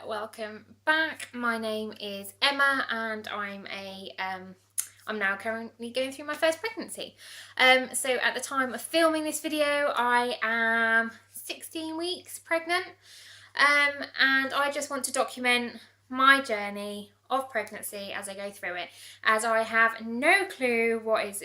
Welcome back. My name is Emma and I'm now currently going through my first pregnancy. So at the time of filming this video, I am 16 weeks pregnant. And I just want to document my journey of pregnancy as I go through it, as I have no clue what is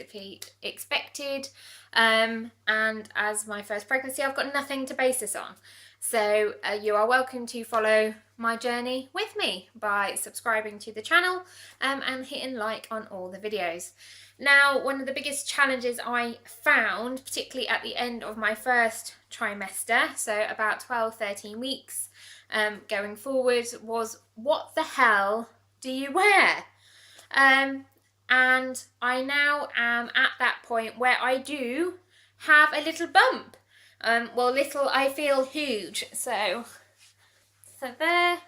expected, and as my first pregnancy I've got nothing to base this on. So you are welcome to follow my journey with me by subscribing to the channel and hitting like on all the videos. Now, one of the biggest challenges I found, particularly at the end of my first trimester, so about 12-13 weeks going forward, was what the hell do you wear? And I now am at that point where I do have a little bump. Well, little, I feel huge. So there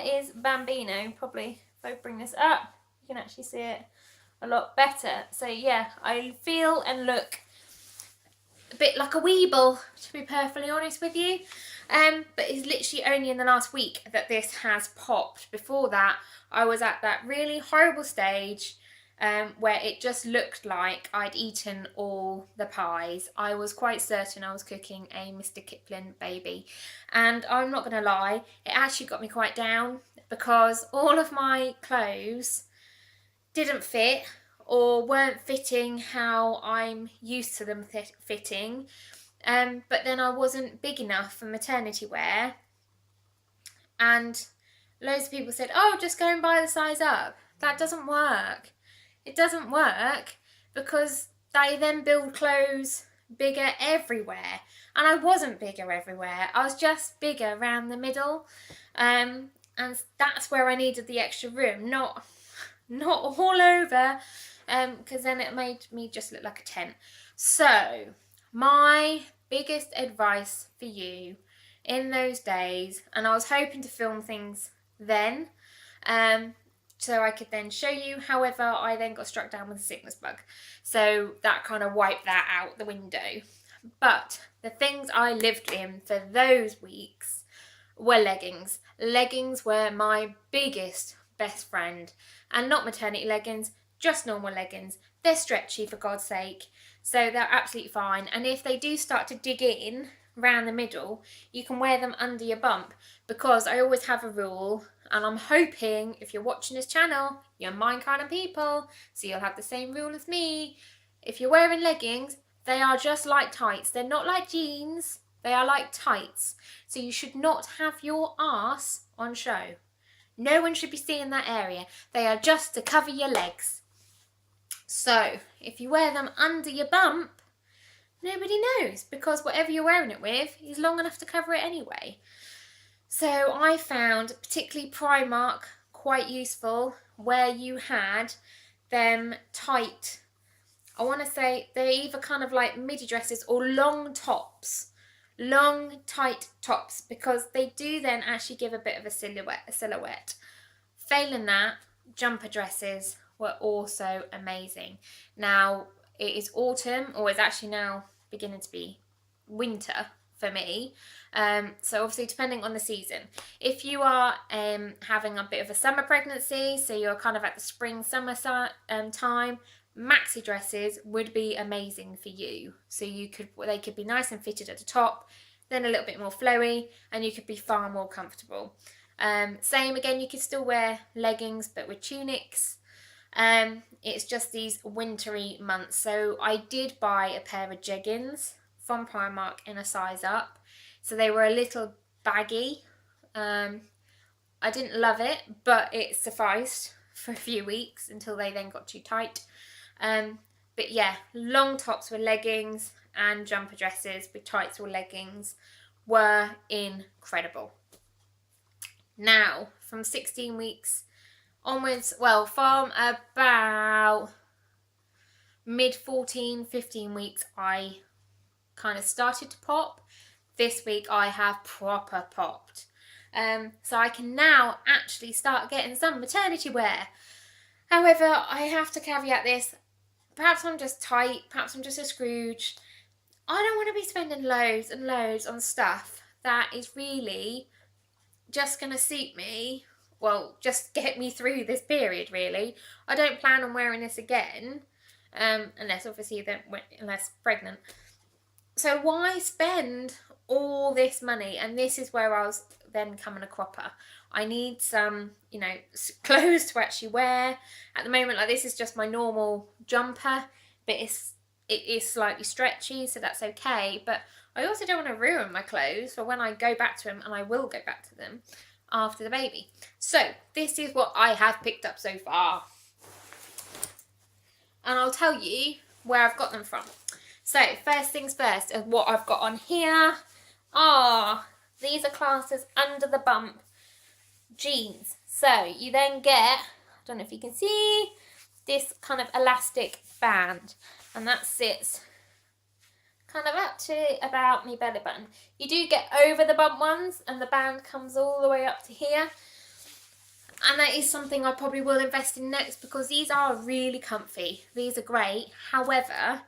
is Bambino. Probably if I bring this up, you can actually see it a lot better. So yeah, I feel and look a bit like a weeble, to be perfectly honest with you. But it's literally only in the last week that this has popped. Before that, I was at that really horrible stage where it just looked like I'd eaten all the pies. I was quite certain I was cooking a Mr. Kipling baby. And I'm not going to lie, it actually got me quite down because all of my clothes didn't fit or weren't fitting how I'm used to them fitting. But then I wasn't big enough for maternity wear. And loads of people said, oh, just go and buy the size up. That doesn't work. It doesn't work because they then build clothes bigger everywhere. And I wasn't bigger everywhere. I was just bigger around the middle. And that's where I needed the extra room, not all over, because then it made me just look like a tent. So my biggest advice for you in those days, and I was hoping to film things then, so I could then show you. However, I then got struck down with a sickness bug, so that kind of wiped that out the window. But the things I lived in for those weeks were leggings. Leggings were my biggest best friend, and not maternity leggings, just normal leggings. They're stretchy, for God's sake, so they're absolutely fine. And if they do start to dig in round the middle, you can wear them under your bump, because I always have a rule, and I'm hoping if you're watching this channel, you're my kind of people, so you'll have the same rule as me. If you're wearing leggings, they are just like tights. They're not like jeans, they are like tights. So you should not have your arse on show. No one should be seeing that area. They are just to cover your legs. So if you wear them under your bump, nobody knows, because whatever you're wearing it with is long enough to cover it anyway. So I found particularly Primark quite useful, where you had them tight, I want to say they're either kind of like midi dresses or long tops, long tight tops, because they do then actually give a bit of a silhouette. Failing that, jumper dresses were also amazing. Now it is autumn, or it's actually now beginning to be winter for me, so obviously depending on the season. If you are having a bit of a summer pregnancy, so you're kind of at the spring summer time, maxi dresses would be amazing for you. So they could be nice and fitted at the top, then a little bit more flowy, and you could be far more comfortable. Same again, you could still wear leggings but with tunics. It's just these wintry months. So I did buy a pair of jeggings from Primark in a size up. So they were a little baggy. I didn't love it, but it sufficed for a few weeks until they then got too tight. But yeah, long tops with leggings and jumper dresses with tights or leggings were incredible. Now, from 16 weeks onwards, well, from about mid-14, 15 weeks, I kind of started to pop. This week I have proper popped. So I can now actually start getting some maternity wear. However, I have to caveat this. Perhaps I'm just tight, perhaps I'm just a Scrooge. I don't want to be spending loads and loads on stuff that is really just going to suit me, well, just get me through this period, really. I don't plan on wearing this again, unless obviously unless pregnant. So why spend all this money? And this is where I was then coming a cropper. I need some, clothes to actually wear. At the moment, like, this is just my normal jumper, but it is slightly stretchy, so that's okay. But I also don't want to ruin my clothes for when I go back to them, and I will go back to them after the baby. So this is what I have picked up so far. And I'll tell you where I've got them from. So first things first, of what I've got on here are, these are classed as under the bump jeans. So you then get, I don't know if you can see, this kind of elastic band, and that sits kind of up to about my belly button. You do get over the bump ones, and the band comes all the way up to here. And that is something I probably will invest in next, because these are really comfy. These are great. However,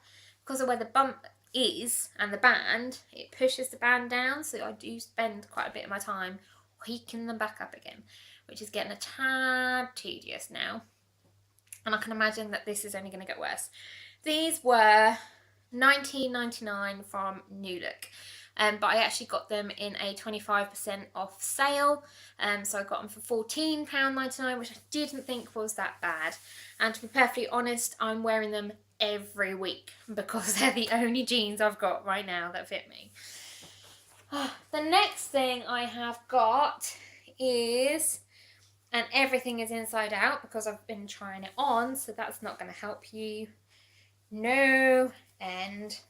because of where the bump is and the band, it pushes the band down, so I do spend quite a bit of my time tweaking them back up again, which is getting a tad tedious now. And I can imagine that this is only going to get worse. These were $19.99 from New Look. But I actually got them in a 25% off sale. So I got them for £14.99, which I didn't think was that bad. And to be perfectly honest, I'm wearing them every week because they're the only jeans I've got right now that fit me. The next thing I have got is, and everything is inside out because I've been trying it on, so that's not going to help you no end,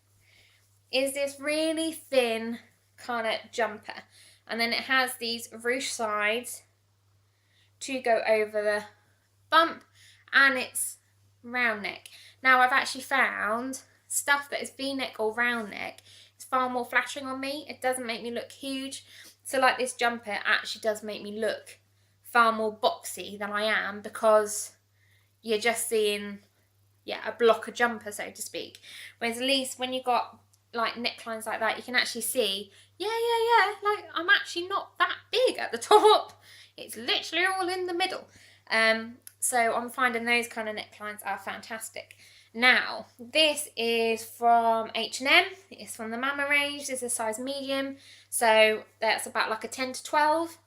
is this really thin kind of jumper. And then it has these ruche sides to go over the bump, and it's round neck. Now I've actually found stuff that is V-neck or round neck is far more flattering on me. It doesn't make me look huge. So like this jumper actually does make me look far more boxy than I am, because you're just seeing, a blocker jumper, so to speak. Whereas at least when you got like necklines like that, you can actually see, like I'm actually not that big at the top. It's literally all in the middle. So I'm finding those kind of necklines are fantastic. Now, this is from H&M. It's from the Mama range. This is a size medium. So that's about like a 10 to 12.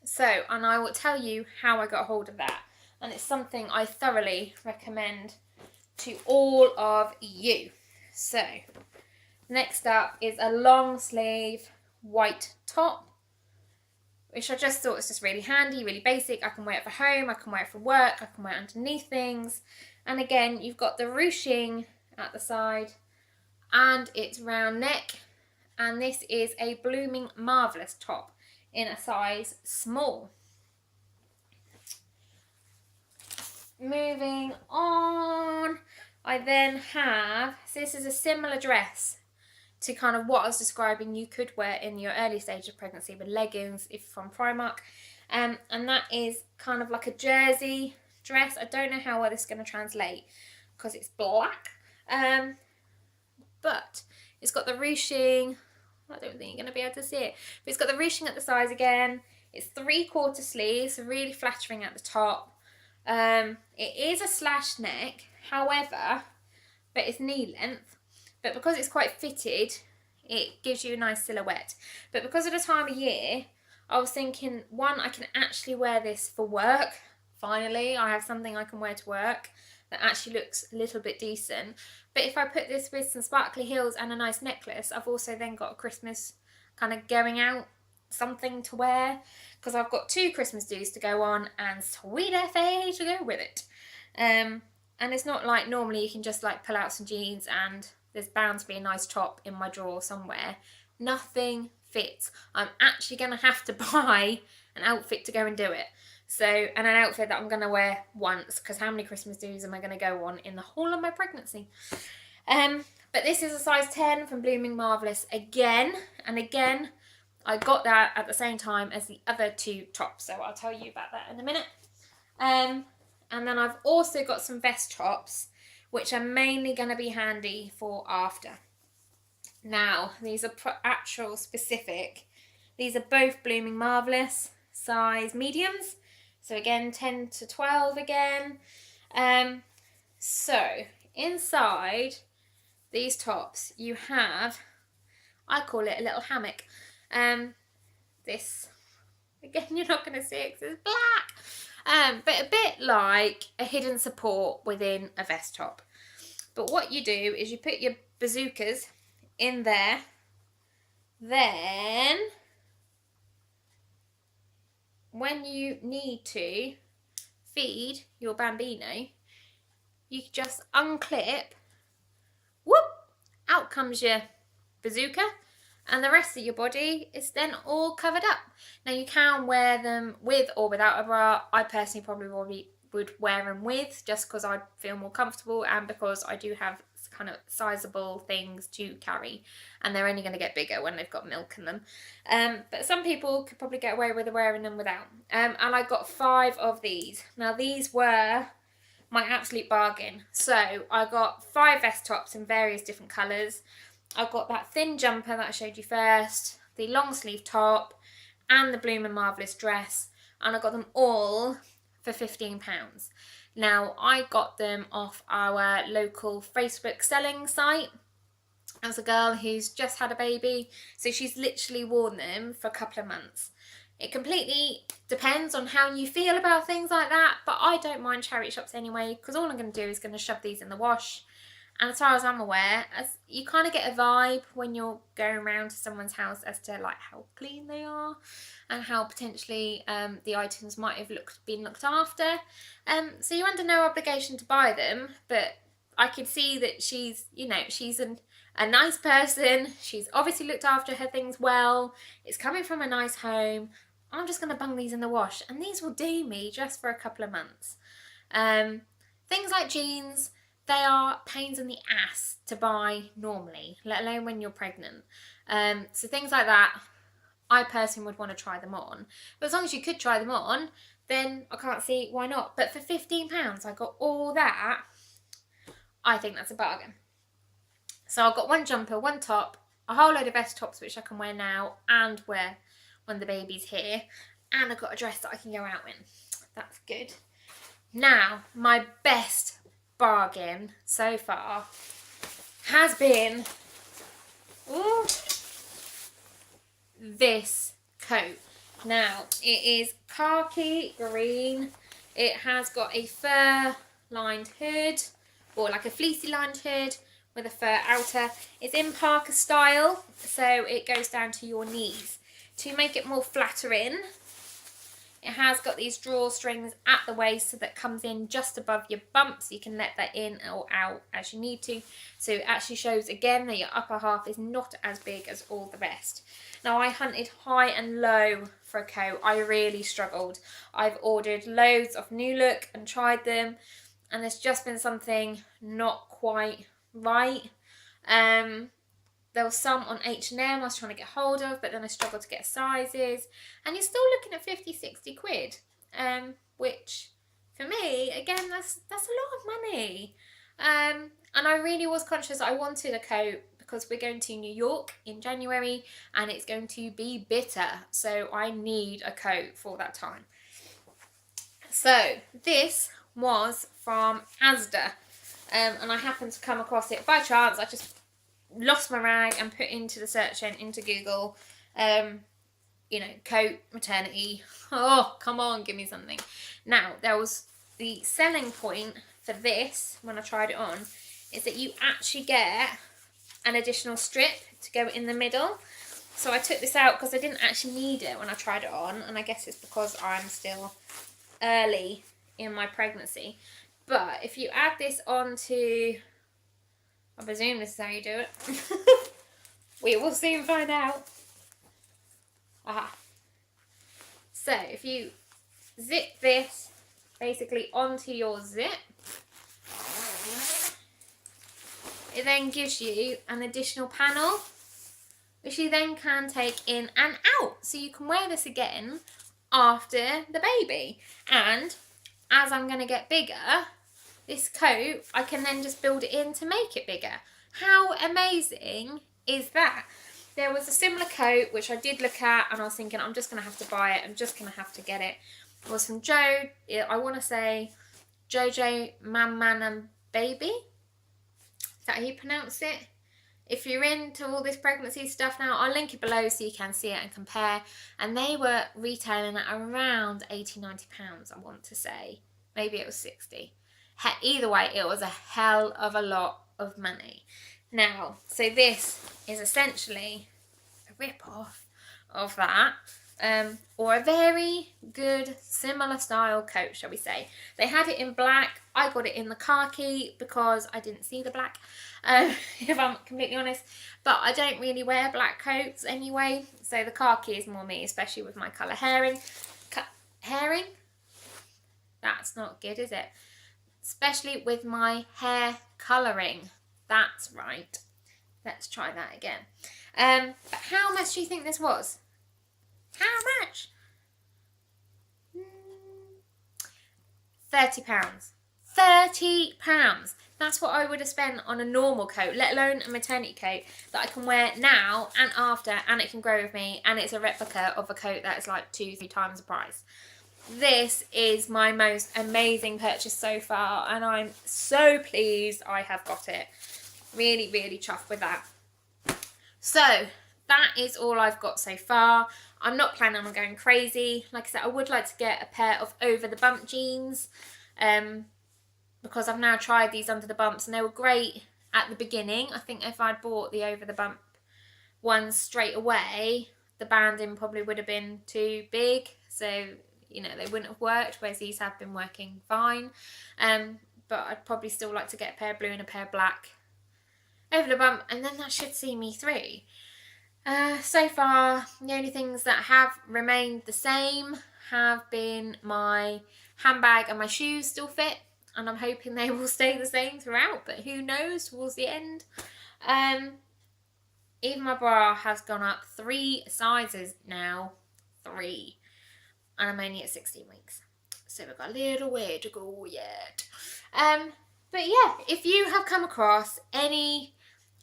So, and I will tell you how I got hold of that. And it's something I thoroughly recommend to all of you. So, next up is a long sleeve white top, which I just thought was just really handy, really basic. I can wear it for home, I can wear it for work, I can wear it underneath things. And again, you've got the ruching at the side, and it's round neck. And this is a Blooming Marvellous top in a size small. Moving on, I then have, so this is a similar dress to kind of what I was describing you could wear in your early stage of pregnancy with leggings if from Primark. And that is kind of like a jersey dress. I don't know how well this is going to translate because it's black. But it's got the ruching. I don't think you're going to be able to see it. But it's got the ruching at the sides again. It's 3/4 sleeves, so really flattering at the top. It is a slash neck, however, but it's knee length. But because it's quite fitted, it gives you a nice silhouette. But because of the time of year, I was thinking, one, I can actually wear this for work. Finally, I have something I can wear to work that actually looks a little bit decent. But if I put this with some sparkly heels and a nice necklace, I've also then got a Christmas kind of going out something to wear, because I've got 2 Christmas do's to go on and sweet FA to go with it. And it's not like normally you can just like pull out some jeans and there's bound to be a nice top in my drawer somewhere. Nothing fits. I'm actually going to have to buy an outfit to go and do it. So, and an outfit that I'm going to wear once, because how many Christmas do's am I going to go on in the whole of my pregnancy? But this is a size 10 from Blooming Marvellous again. And again, I got that at the same time as the other 2 tops, so I'll tell you about that in a minute. And then I've also got some vest tops, which are mainly going to be handy for after. Now, these are actual specific These are both Blooming Marvellous size mediums. So again, 10 to 12 again. So inside these tops you have, I call it a little hammock. This, again, you're not going to see it because it's black. But a bit like a hidden support within a vest top. But what you do is you put your bazookas in there. Then when you need to feed your bambino, you just unclip, whoop, out comes your bazooka, and the rest of your body is then all covered up. Now you can wear them with or without a bra. I personally probably would wear them with, just because I feel more comfortable and because I do have kind of sizable things to carry, and they're only going to get bigger when they've got milk in them. But some people could probably get away with wearing them without. And I got 5 of these. Now these were my absolute bargain. So I got 5 vest tops in various different colours. I got that thin jumper that I showed you first, the long sleeve top, and the Blooming Marvellous dress, and I got them all for £15. Now I got them off our local Facebook selling site. There's a girl who's just had a baby, so she's literally worn them for a couple of months. It completely depends on how you feel about things like that, but I don't mind charity shops anyway, because all I'm going to do is going to shove these in the wash. And as far as I'm aware, you kind of get a vibe when you're going around to someone's house as to like how clean they are and how potentially the items might have been looked after. So you're under no obligation to buy them, but I could see that she's, she's a nice person. She's obviously looked after her things well. It's coming from a nice home. I'm just going to bung these in the wash, and these will do me just for a couple of months. Things like jeans, they are pains in the ass to buy normally, let alone when you're pregnant. So things like that, I personally would want to try them on. But as long as you could try them on, then I can't see why not. But for £15, I got all that. I think that's a bargain. So I've got 1 jumper, 1 top, a whole load of vest tops which I can wear now and wear when the baby's here. And I've got a dress that I can go out in. That's good. Now, my best bargain so far has been this coat. Now it is khaki green. It has got a fur lined hood, or like a fleecy lined hood with a fur outer. It's in Parker style, so it goes down to your knees. To make it more flattering, it has got these drawstrings at the waist, so that comes in just above your bump, so you can let that in or out as you need to. So it actually shows again that your upper half is not as big as all the rest. Now I hunted high and low for a coat. I really struggled. I've ordered loads of New Look and tried them, and there's just been something not quite right. There was some on H&M I was trying to get hold of, but then I struggled to get sizes. And you're still looking at 50-60 quid, which for me, again, that's a lot of money. And I really was conscious I wanted a coat because we're going to New York in January and it's going to be bitter. So I need a coat for that time. So this was from Asda, and I happened to come across it by chance. I just lost my rag and put into the search engine, into Google, coat, maternity. Oh, come on, give me something. Now, there was the selling point for this, when I tried it on, is that you actually get an additional strip to go in the middle. So I took this out because I didn't actually need it when I tried it on, and I guess it's because I'm still early in my pregnancy. But if you add this onto, I presume this is how you do it. We will soon find out. Aha. So if you zip this basically onto your zip, it then gives you an additional panel which you then can take in and out. So you can wear this again after the baby. And as I'm going to get bigger, this coat, I can then just build it in to make it bigger. How amazing is that? there was a similar coat which I did look at, and I was thinking I'm just going to have to buy it. I'm just going to have to get it. It was from Joe. I want to say Jojo Man and Baby. Is that how you pronounce it? If you're into all this pregnancy stuff now, I'll link it below so you can see it and compare. And they were retailing at around £80–90, I want to say. Maybe it was 60. Either way, it was a hell of a lot of money. Now, so this is essentially a rip-off of that. Or a very good similar style coat, shall we say. They had it in black. I got it in the khaki because I didn't see the black, if I'm completely honest. But I don't really wear black coats anyway, so the khaki is more me, especially with my colour herring. Herring? That's not good, is it? Especially with my hair colouring. That's right. Let's try that again. But how much do you think this was? How much? £30. £30. That's what I would have spent on a normal coat, let alone a maternity coat that I can wear now and after, and it can grow with me, and it's a replica of a coat that is like 2–3 times the price. This is my most amazing purchase so far, and I'm so pleased I have got it. Really, really chuffed with that. So that is all I've got so far. I'm not planning on going crazy. Like I said, I would like to get a pair of over the bump jeans, because I've now tried these under the bumps and they were great at the beginning. I think if I'd bought the over the bump ones straight away, the banding probably would have been too big, so you know, they wouldn't have worked, whereas these have been working fine. But I'd probably still like to get a pair of blue and a pair of black over the bump, and then that should see me through. So far, the only things that have remained the same have been my handbag and my shoes still fit, and I'm hoping they will stay the same throughout, but who knows towards the end. Even my bra has gone up 3 sizes now. 3. And I'm only at 16 weeks. So we've got a little way to go yet. But yeah, if you have come across any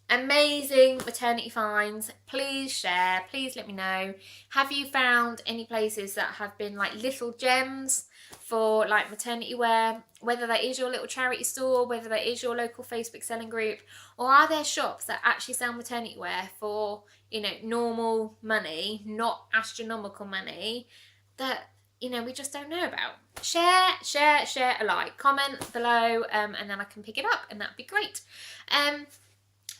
amazing maternity finds, please share, please let me know. Have you found any places that have been like little gems for like maternity wear, whether that is your little charity store, whether that is your local Facebook selling group, or are there shops that actually sell maternity wear for, you know, normal money, not astronomical money, that, you know, we just don't know about? Share alike, comment below, and then I can pick it up, and that'd be great.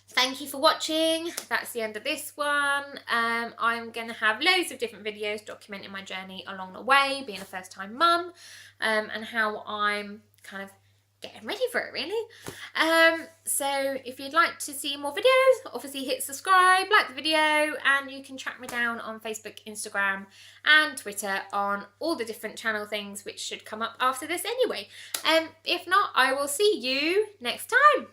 Thank you for watching. That's the end of this one. I'm going to have loads of different videos documenting my journey along the way, being a first time mum, and how I'm kind of getting ready for it, really. So if you'd like to see more videos, obviously hit subscribe, like the video, and you can track me down on Facebook, Instagram and Twitter on all the different channel things, which should come up after this anyway. If not, I will see you next time.